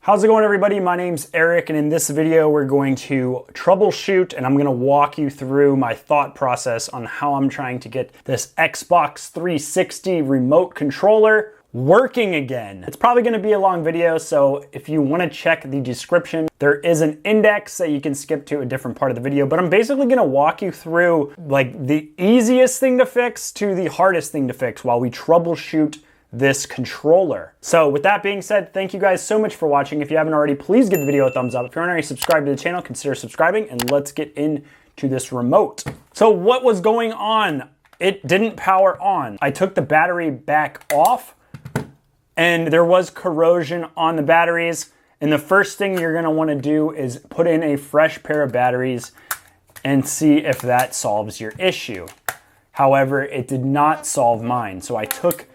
How's it going, everybody? My name's Eric, and in this video we're going to troubleshoot, and I'm going to walk you through my thought process on how I'm trying to get this Xbox 360 remote controller working again. It's probably going to be a long video, so if you want to check the description, there is an index that you can skip to a different part of the video, but I'm basically going to walk you through like the easiest thing to fix to the hardest thing to fix while we troubleshoot this controller. So with that being said, thank you guys so much for watching. If you haven't already, please give the video a thumbs up. If you aren't already subscribed to the channel, consider subscribing, and let's get into this remote. So what was going on? It didn't power on. I took the battery back off and there was corrosion on the batteries. And the first thing you're gonna wanna do is put in a fresh pair of batteries and see if that solves your issue. However, it did not solve mine. So I took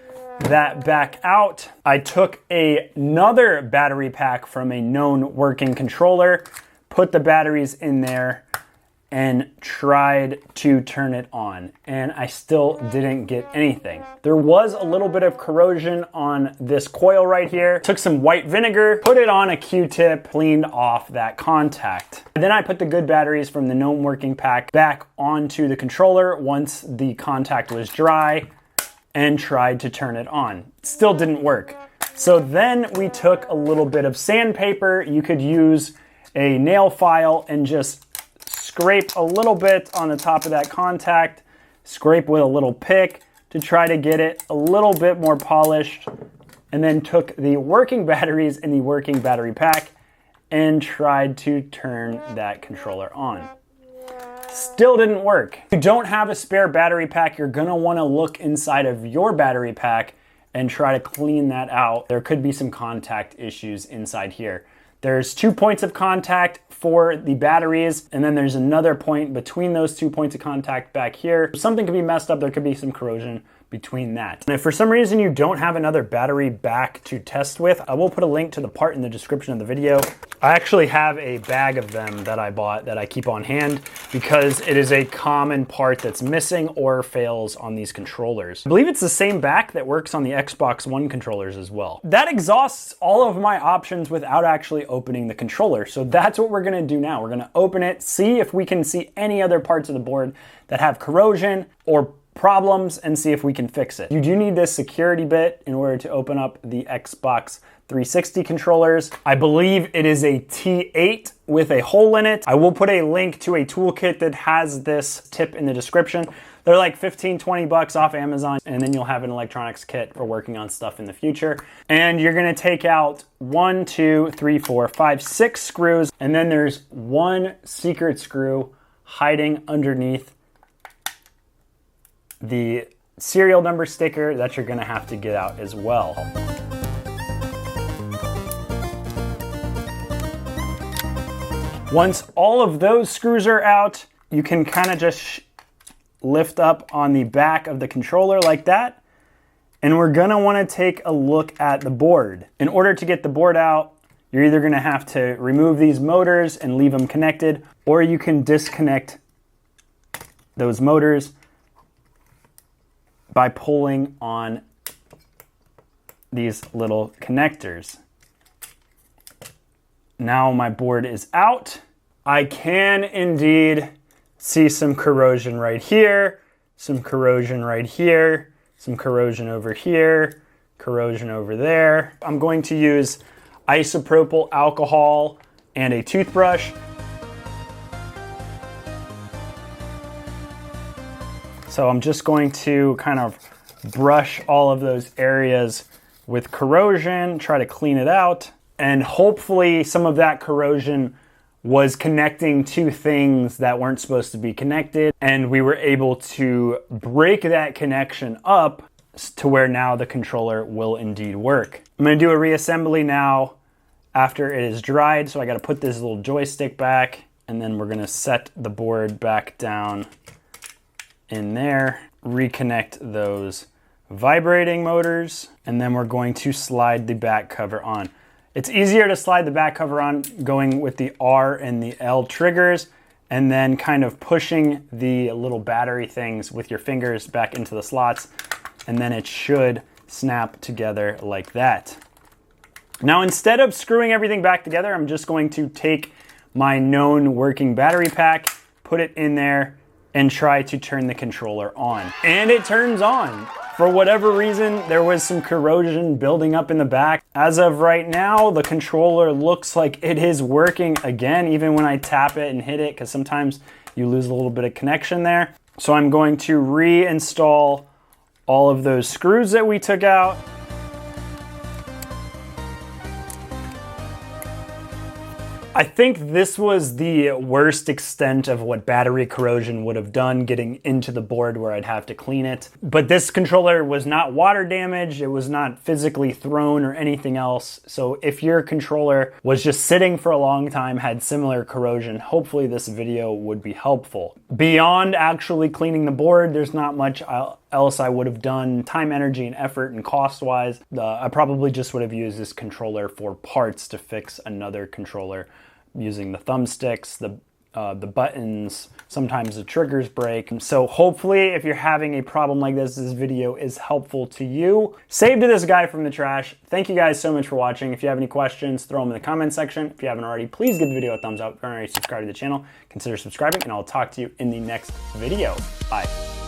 that back out. I took another battery pack from a known working controller, put the batteries in there, and tried to turn it on, and I still didn't get anything. There was a little bit of corrosion on this coil right here. Took some white vinegar, put it on a Q-tip, cleaned off that contact. And then I put the good batteries from the known working pack back onto the controller once the contact was dry, and tried to turn it on. Still didn't work. So then we took a little bit of sandpaper. You could use a nail file and just scrape a little bit on the top of that contact, scrape with a little pick to try to get it a little bit more polished, and then took the working batteries in the working battery pack and tried to turn that controller on. Still didn't work. If you don't have a spare battery pack, you're gonna wanna look inside of your battery pack and try to clean that out. There could be some contact issues inside here. There's 2 points of contact for the batteries, and then there's another point between those 2 points of contact back here. Something could be messed up, there could be some corrosion between that. And if for some reason you don't have another battery back to test with, I will put a link to the part in the description of the video. I actually have a bag of them that I bought that I keep on hand because it is a common part that's missing or fails on these controllers. I believe it's the same back that works on the Xbox One controllers as well. That exhausts all of my options without actually opening the controller. So that's what we're gonna do now. We're gonna open it, see if we can see any other parts of the board that have corrosion or problems, and see if we can fix it. You do need this security bit in order to open up the Xbox 360 controllers. I believe it is a T8 with a hole in it. I will put a link to a toolkit that has this tip in the description. They're like 15, 20 bucks off Amazon, and then you'll have an electronics kit for working on stuff in the future. And you're gonna take out 1, 2, 3, 4, 5, 6 screws, and then there's one secret screw hiding underneath the serial number sticker that you're gonna have to get out as well. Once all of those screws are out, you can kind of just lift up on the back of the controller like that, and we're gonna wanna take a look at the board. In order to get the board out, you're either gonna have to remove these motors and leave them connected, or you can disconnect those motors by pulling on these little connectors. Now my board is out. I can indeed see some corrosion right here, some corrosion right here, some corrosion over here, corrosion over there. I'm going to use isopropyl alcohol and a toothbrush. So I'm just going to kind of brush all of those areas with corrosion, try to clean it out, and hopefully some of that corrosion was connecting to things that weren't supposed to be connected, and we were able to break that connection up to where now the controller will indeed work. I'm gonna do a reassembly now after it is dried, so I gotta put this little joystick back, and then we're gonna set the board back down in there, reconnect those vibrating motors, and then we're going to slide the back cover on. It's easier to slide the back cover on going with the R and the L triggers, and then kind of pushing the little battery things with your fingers back into the slots, and then it should snap together like that. Now, instead of screwing everything back together, I'm just going to take my known working battery pack, put it in there, and try to turn the controller on. And it turns on. For whatever reason, there was some corrosion building up in the back. As of right now, the controller looks like it is working again, even when I tap it and hit it, because sometimes you lose a little bit of connection there. So I'm going to reinstall all of those screws that we took out. I think this was the worst extent of what battery corrosion would have done, getting into the board where I'd have to clean it. But this controller was not water damaged, it was not physically thrown or anything else. So if your controller was just sitting for a long time, had similar corrosion, hopefully this video would be helpful. Beyond actually cleaning the board, there's not much else I would have done time, energy, and effort, and cost-wise. I probably just would have used this controller for parts to fix another controller, using the thumbsticks, the buttons, sometimes the triggers break. So hopefully if you're having a problem like this video is helpful to you. Save to this guy from the trash. Thank you guys so much for watching. If you have any questions, throw them in the comment section. If you haven't already, please give the video a thumbs up. If you're not already subscribed to the channel, consider subscribing, and I'll talk to you in the next video. Bye.